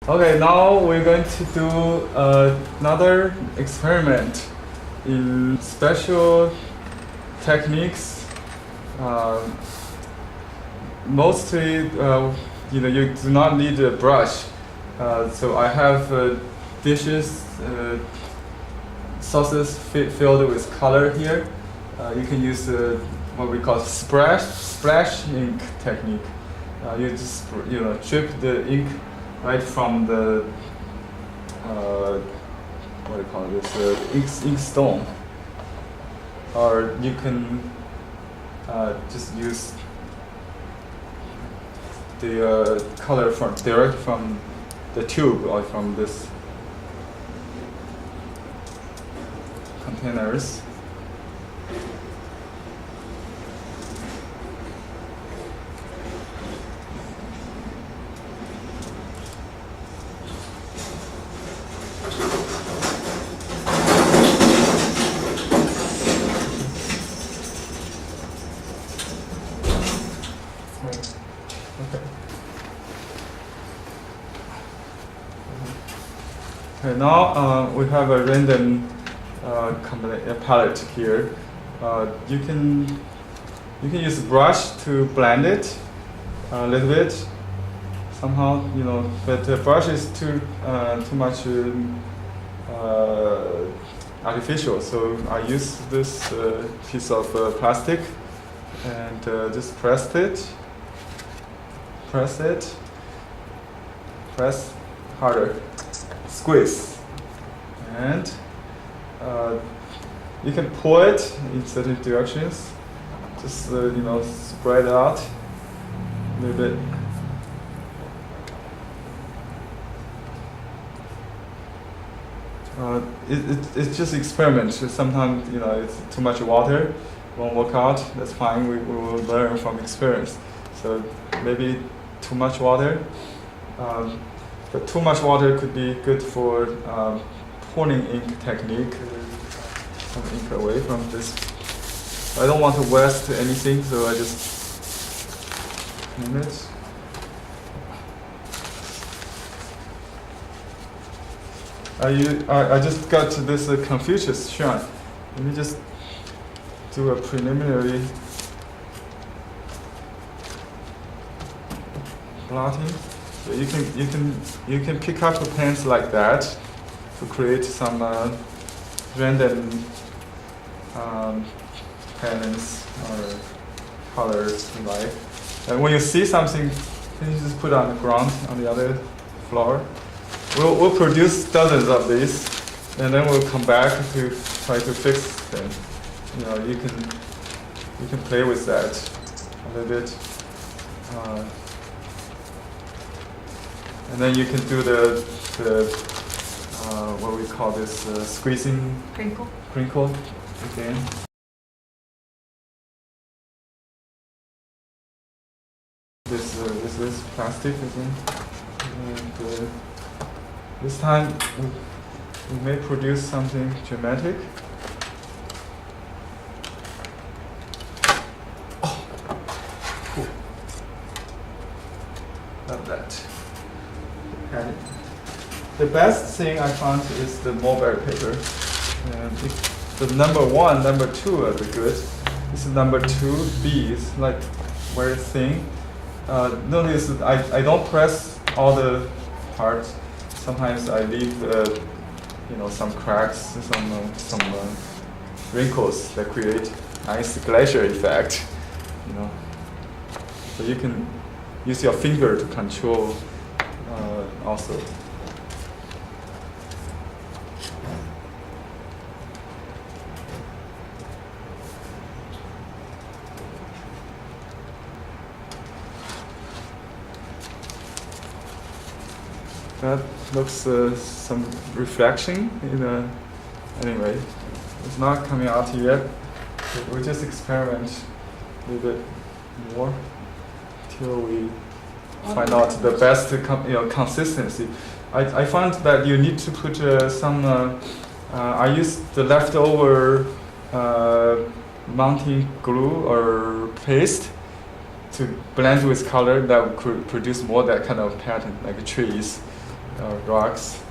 Okay, now we're going to do another experiment in special techniques. Mostly, you do not need a brush. So I have dishes, sauces filled with color here. You can use what we call splash ink technique. You just drip the ink right from the what do you call this ink stone, or you can just use the color direct from the tube or from this containers. Okay, now we have a random palette here. You can use a brush to blend it a little bit somehow, but the brush is too much artificial. So I use this piece of plastic and just press harder. Squeeze, and you can pull it in certain directions. Just spread out a little bit. It's just experiment. Sometimes it's too much water, won't work out. That's fine. We will learn from experience. So maybe too much water. But too much water could be good for pouring ink technique. Some ink away from this. I don't want to waste anything, so I just clean it. I just got this Confucius shrine. Let me just do a preliminary blotting. So you can pick up the pens like that to create some random patterns or colors you like. And when you see something, you just put it on the ground on the other floor. We'll produce dozens of these, and then we'll come back to try to fix them. You can play with that a little bit. And then you can do the what we call this squeezing crinkle again. This is plastic again, and this time we may produce something dramatic. Oh, cool! Love that. The best thing I found is the mulberry paper. And the number 1, number 2 are the good. This is number 2B. It's like very thin. Notice that I don't press all the parts. Sometimes I leave some cracks, some wrinkles that create nice glacier effect. So you can use your finger to control. Also. That looks some reflection anyway. It's not coming out yet. We'll just experiment a little bit more till we find out the best consistency. I found that you need to put some. I use the leftover mounting glue or paste to blend with color that could produce more that kind of pattern, like trees. rocks,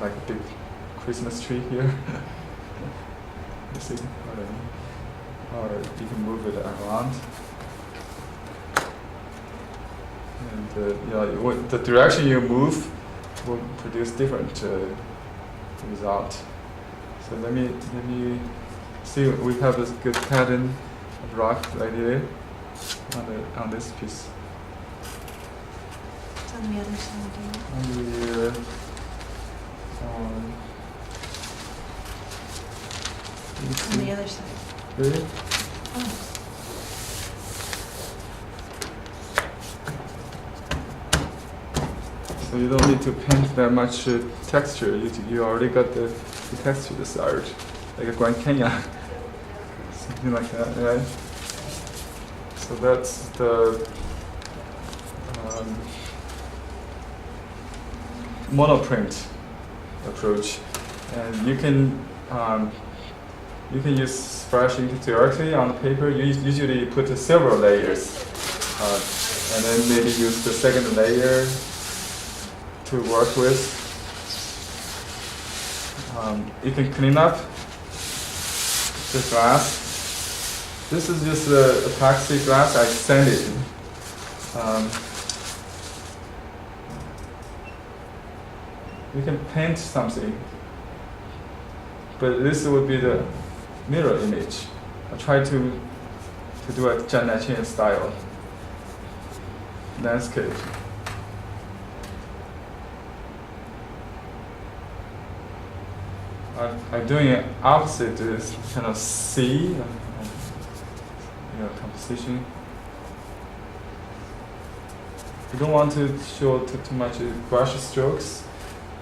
like a big Christmas tree here. You see what I mean? Or you can move it around. And the direction you move will produce different result. So let me see. We have this good pattern of rock right here on this piece. It's on the other side. On the other side. Really? Oh. So you don't need to paint that much texture. You already got the texture desired, like a Grand Canyon, something like that, right? So that's the monoprint approach, and you can use brush ink directly on the paper. You usually put several layers, and then maybe use the second layer to work with. You can clean up the glass. This is just a plexiglass. I sanded. You can paint something, but this would be the mirror image. I try to do a Chen style landscape. I'm doing it opposite to this kind of C, composition. You don't want to show too much brush strokes,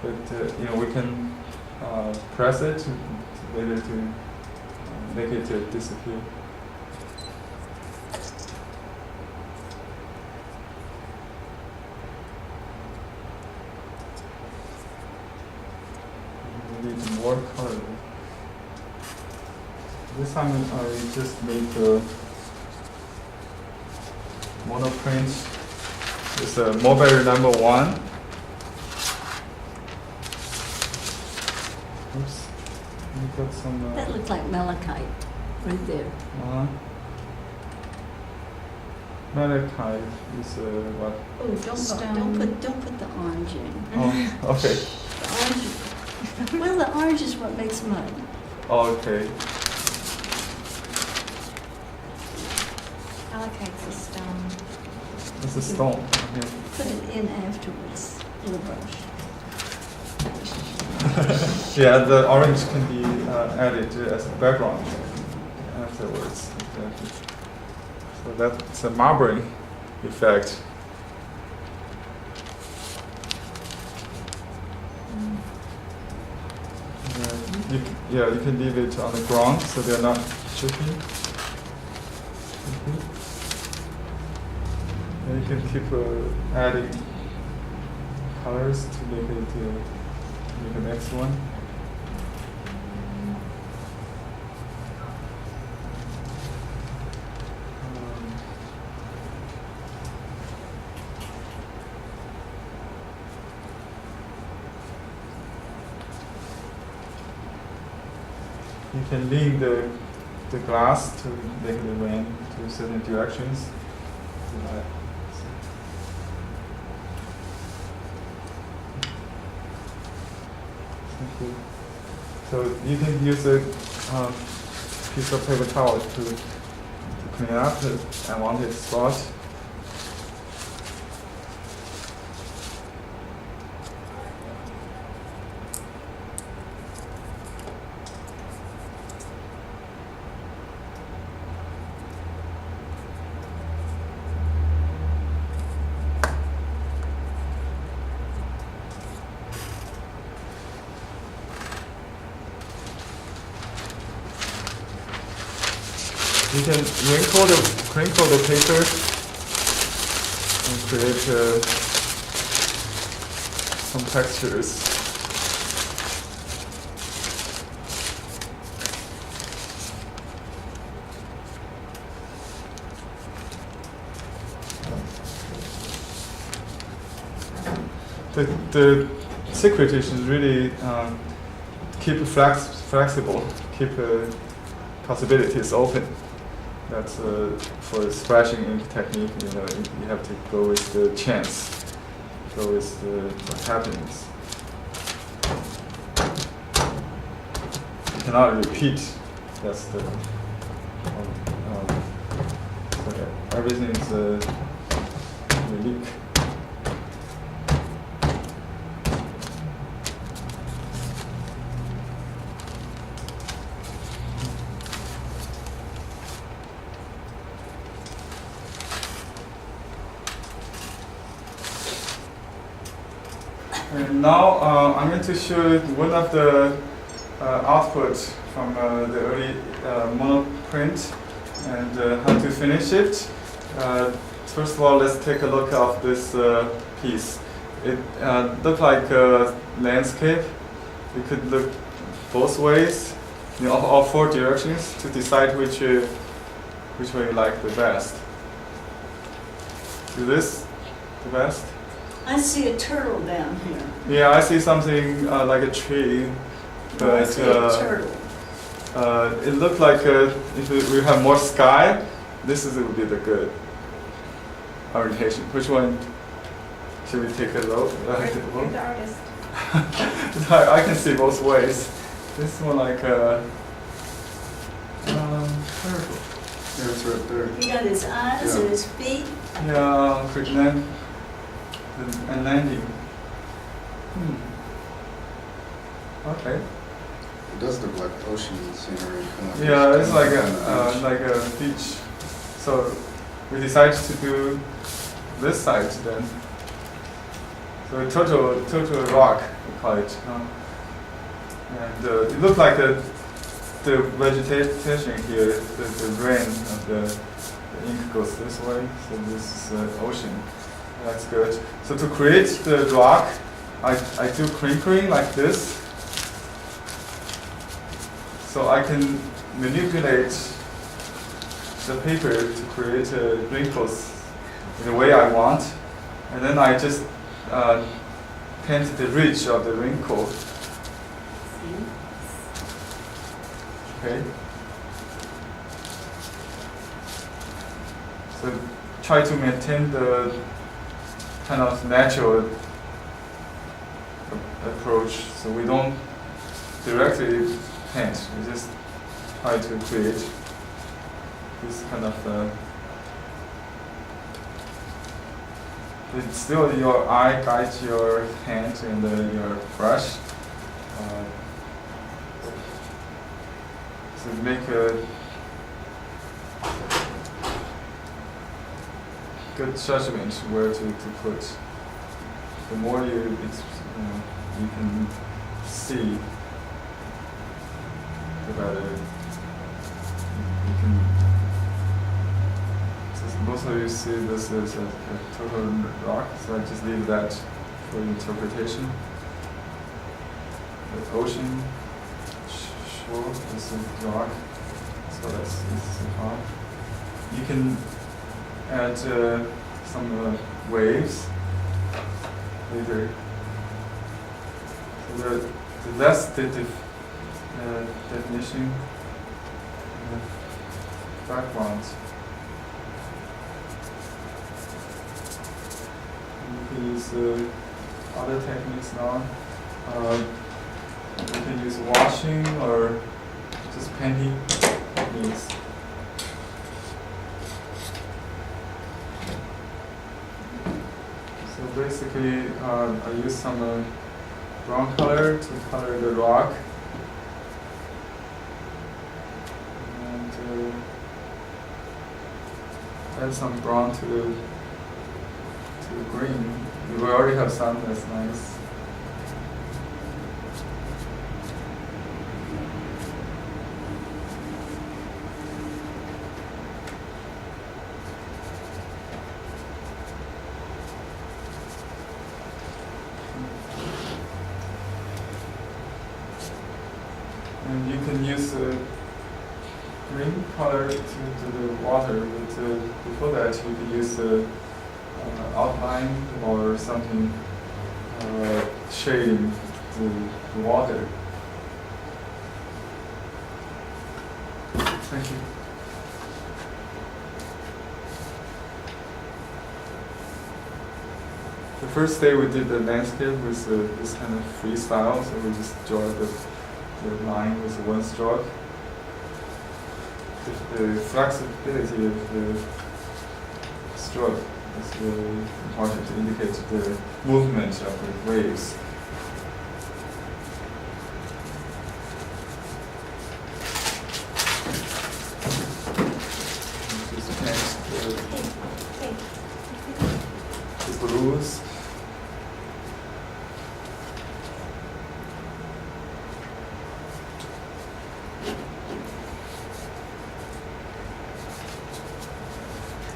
but we can press it to make it disappear. Need more color. This time I just made the monoprint. It's a mulberry number 1. Oops, you got some. That looks like malachite right there. Malachite is what? Oh, don't put the orange in. Oh, okay. The orange. Well, the orange is what makes mud. Okay. Malachite's a stone. It's a stone. Okay. Put it in afterwards with a brush. Yeah, the orange can be added as a background afterwards. Exactly. So that's a marbling effect. You can leave it on the ground so they're not chipping. And you can keep adding colors to make it the next one. You can lean the glass to make it rain to certain directions. So you can use a piece of paper towel to clean up the unwanted spot. You can wrinkle the paper and create some textures. the secret is really keep flexible, keep possibilities open. That's for scratching ink technique. You have to go with the chance, go with what happens. You cannot repeat. That's the so everything is unique. And now I'm going to show you one of the outputs from the early Monoprint and how to finish it. First of all, let's take a look at this piece. It looked like a landscape. You could look both ways, all four directions to decide which way you like the best. Do this the best? I see a turtle down here. Yeah, I see something like a tree, No, I but see a turtle. it looked like if we have more sky, this would be the good orientation. Which one should we take a look? You're the artist. I can see both ways. This one like turtle. Yeah, it's right there. He got his eyes and his feet. Yeah, quick land and landing. Okay. It does look like ocean scenery. Yeah, it's like a beach. So we decided to do this side then. So total rock, we call it. And it looks like the vegetation here, the rain of the ink goes this way. So this is ocean. That's good. So to create the rock, I do crinkling like this. So I can manipulate the paper to create wrinkles in the way I want. And then I just paint the ridge of the wrinkle. Okay. So try to maintain the kind of natural approach. So we don't directly paint. We just try to create this kind of. It's still your eye guides your hand and your brush. So make a good judgment where to put. The more you can see, the better you can. Most of you see this as a total rock, so I just leave that for interpretation. The ocean shore is a rock, so that's fine. You can add some waves later. So the less definition in the background. You can use other techniques now. You can use washing or just painting techniques. So basically, I use some brown color to color the rock. And add some brown to the green. We already have some, that's nice. And you can use green color to the water, but before that you can use outline or something shading the water. Thank you. The first day we did the landscape with this kind of freestyle, so we just draw the line with one stroke. The flexibility of the stroke is really important to indicate the movement of the waves. Just paint the blues.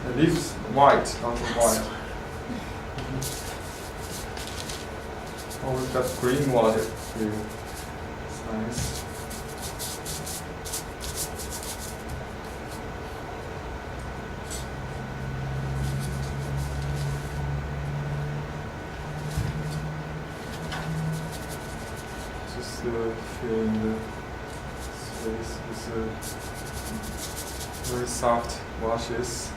The leaves white, not white. Oh, we've got green water too. It's nice. Just filling the space with very soft washes.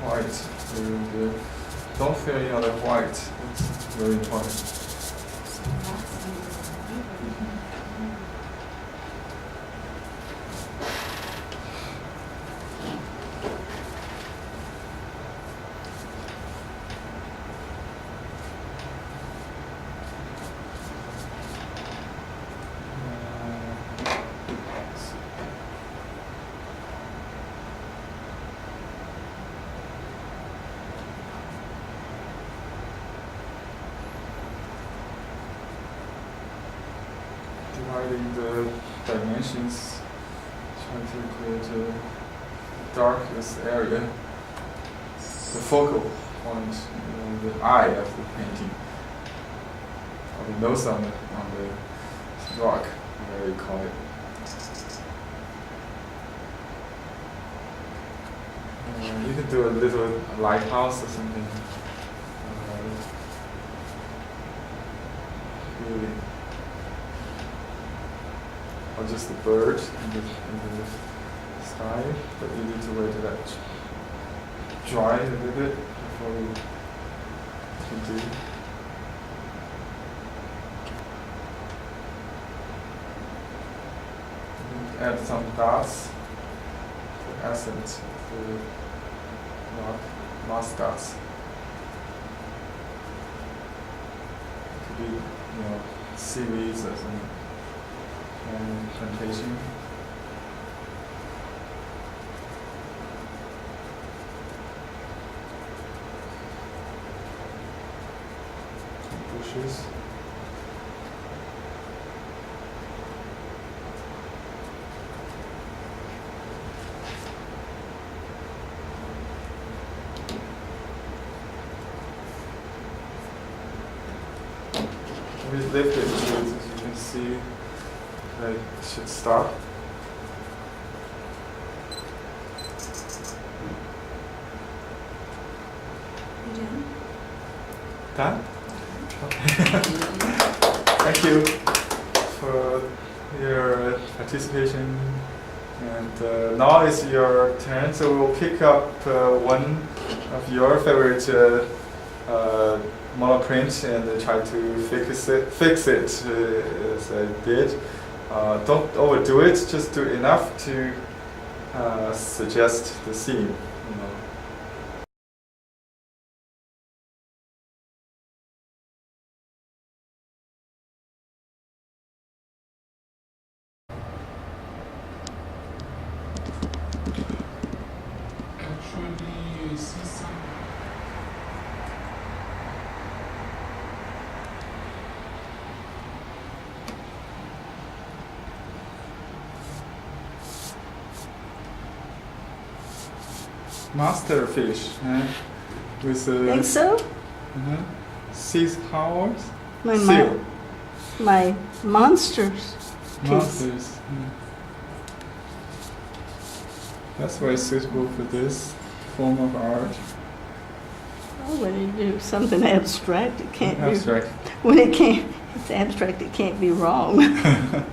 White, very good. Don't fill in other white. It's very important. Dividing the dimensions, trying to create a darkest area, the focal point, the eye of the painting, or the nose on the rock, whatever you call it. You can do a little lighthouse or something. Really. Or just a bird in the sky, but you need to wait till that dry a little bit before you can do. And add some dots, the accent, the rock, moss dots. It could be, seaweeds or something. And plantation. Bushes. We lift it, as you can see. It should stop. You done? Done? Okay. Thank you for your participation. And now is your turn, so we'll pick up one of your favorite monoprint and try to fix it as I did. Don't overdo it, just do enough to suggest the scene. Actually, I see some. Master fish, with Think so? sea powers. My Seal. my monsters. Monsters. That's very suitable for this form of art. Oh, when you do something abstract, it can't Abstract. be. When it can't, it's abstract, it can't be wrong. Yeah,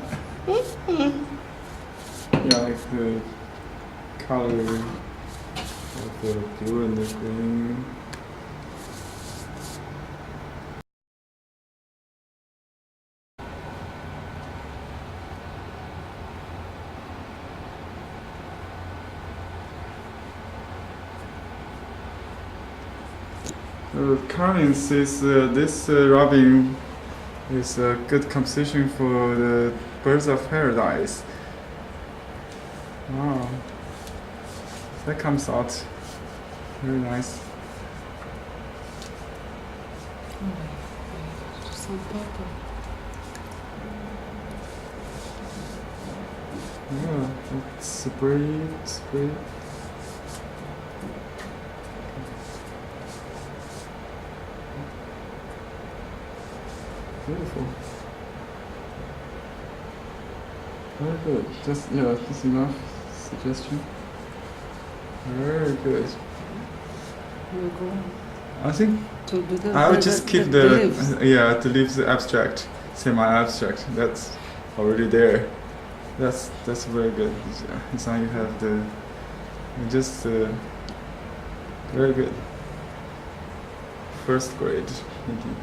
like the color of the blue and the green. Collins says this robin is a good composition for the birds of paradise. Wow, that comes out very nice. Some purple. Yeah, it's spray. Beautiful. Very good. Just enough suggestion. Very good. You go I think to do the. I would just keep the leaves. to leave the abstract, semi-abstract. That's already there. That's very good. It's now you have the just very good. First grade. Thank you.